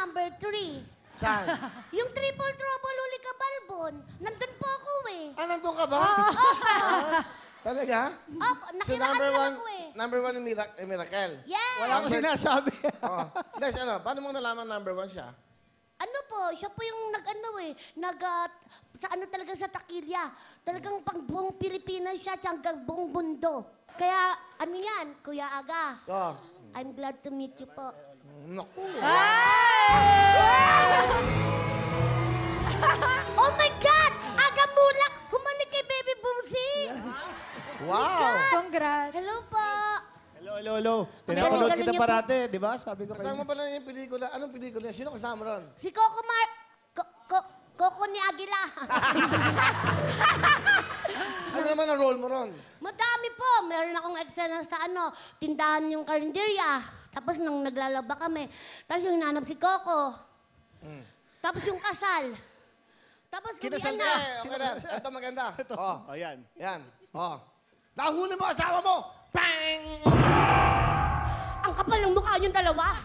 number 3. Saan? Yung triple trouble uli ka balbon. Nandun po ako eh. Ah, nandun ka ba? Talaga? Opo, So nakiraan lang ako eh. number one yung Miracle. Yes! Wala akong sinasabi. Oh. Guys, ano, paano mo nalaman number one siya? Ano po, siya po yung sa ano talaga sa takilya. Talagang pang buong Pilipinas siya, hanggang buong mundo. Kaya, ano yan, Kuya Aga? So, I'm glad to meet you po. naku. Oh my God! Aga Mulak! Humalik kay Baby Boomsy! Wow! Congrats. Hello po! Hello. Pinapanood kita parate, di ba? Sabi ko Kasama ba na yung pelikula? Anong pelikula? Sino kasama ron? Si Coco Coco ni Aguila. Ano naman ang role mo ron? Madami po. Meron akong eksena sa tindahan yung karinderya. Tapos nung naglalaba kami, tapos yung hinanap si Coco. Tapos yung kasal. Tapos Kinasal gabihan ka? na. Okay na. Ito maganda. Oh, Ayan. yan. Oh. Nahuli mo asawa mo! Bang! Ang kapal ng mukha niyong dalawa.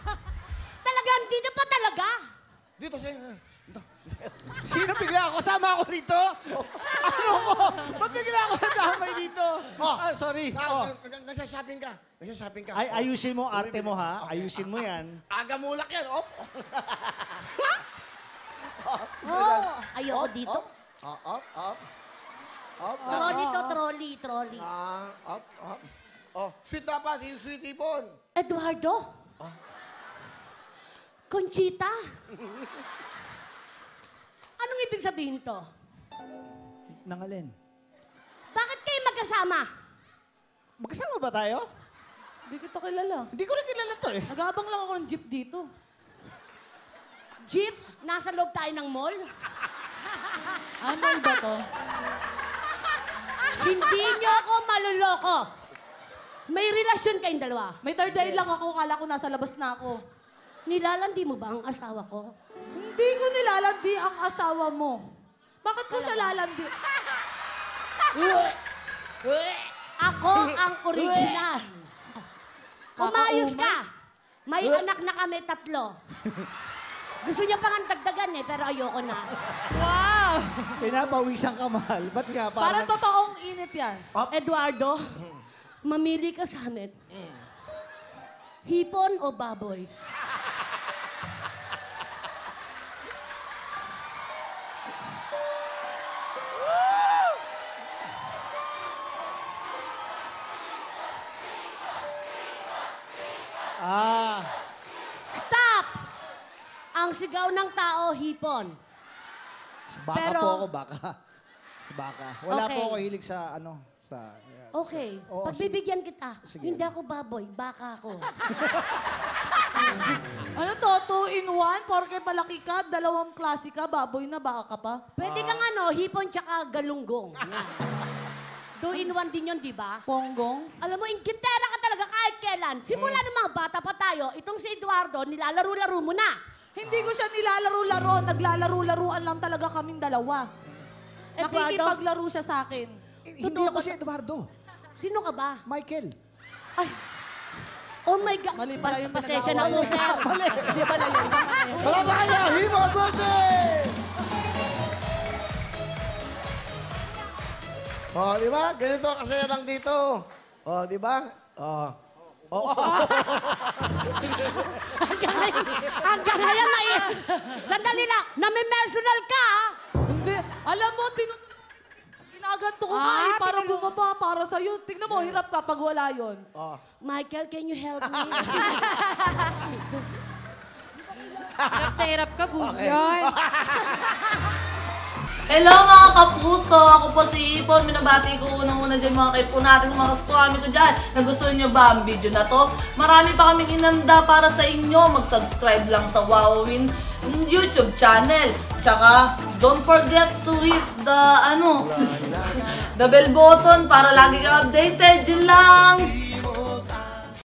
Talagang, hindi na pa talaga. Dito siya. Dito. Sino bigla ako? Kasama ako rito? Ano ko? Ba't bigla ako nadamay dito? Sorry. Nagsha-shopping ka. Nagsha-shopping ka. Ay, ayusin mo arte mo, ha? Ayusin mo yan. Aga mulak yan. Op. Ayoko dito. Op. Trolley to, trolley. Up. Oh, sweet dapat. Yung sweet ipon. Eduardo? Conchita? Anong ibig sabihin to? Nangalin. Bakit kayo magkasama? Magkasama ba tayo? Hindi kita kilala. Hindi ko rin kilala to eh. Nag-aabang lang ako ng jeep dito. Jeep? Nasa loob tayo ng mall? Ano ba to? Hindi niyo ako maluloko. May relasyon kayong dalawa. May third eye lang ako. Kala ko nasa labas na ako. Nilalandi mo ba ang asawa ko? Hindi ko nilalandi ang asawa mo. Bakit ko siya lalandi? Ako ang original. Umayos ka. May anak na kami 3. Gusto niya pang dagdagan pero ayoko na. Wow! Pinapawisan ka, mahal. Ba't nga? Parang totoong init yan. Eduardo, mamili ka sa amin. Hipon o baboy? Stop! Ang sigaw ng tao, hipon. Baka Pero- po ako, baka. Baka. Wala Okay. po ako hilig sa Okay. Oo, Pagbibigyan kita. Sige. Hindi ako baboy, baka ako. Ano to? 2-in-1? Porke malaki ka, 2 klase ka, baboy na, baka ka pa. Pwede kang hipon tsaka galunggong. 2-in-1 din yun, di ba? Ponggong? Alam mo, ingkitera ka talaga kahit kailan. Simula ng mga bata pa tayo, itong si Eduardo, nilalaro-laro mo na. Hindi ko siya nilalaro-laro. Naglalaro-laruan lang talaga kaming dalawa. Eduardo? Nakikipaglaro siya sa akin. Hindi ako si Eduardo. Sino ka ba? Michael. Ay, oh my God. Mali pala yung Pasensya na po, pinag-aawayan. sir. Mali. Hindi pala yun. Wala ba kaya? Hiba, birthday! Oh, di ba? Ganito kasaya lang dito. Oh, di ba? Oh. Hanggang ngayon na eh. Sandali lang, nami-personal ka, ha? Hindi. Alam mo, ginaganto ko nga eh, para bumaba, para sa'yo. Tingnan mo, hirap ka pag wala yun. Michael, can you help me? Hirap na hirap ka, Okay. Hello mga kapuso! Ako po si Ipon. Minabati ko unang-una dyan mga kaipon natin, mga kaskwami ko dyan. Nagustuhan nyo ba ang video na to? Marami pa kaming inanda para sa inyo. Mag-subscribe lang sa Wowin YouTube channel. Tsaka, don't forget to hit the, the bell button para lagi kang updated. Yun lang!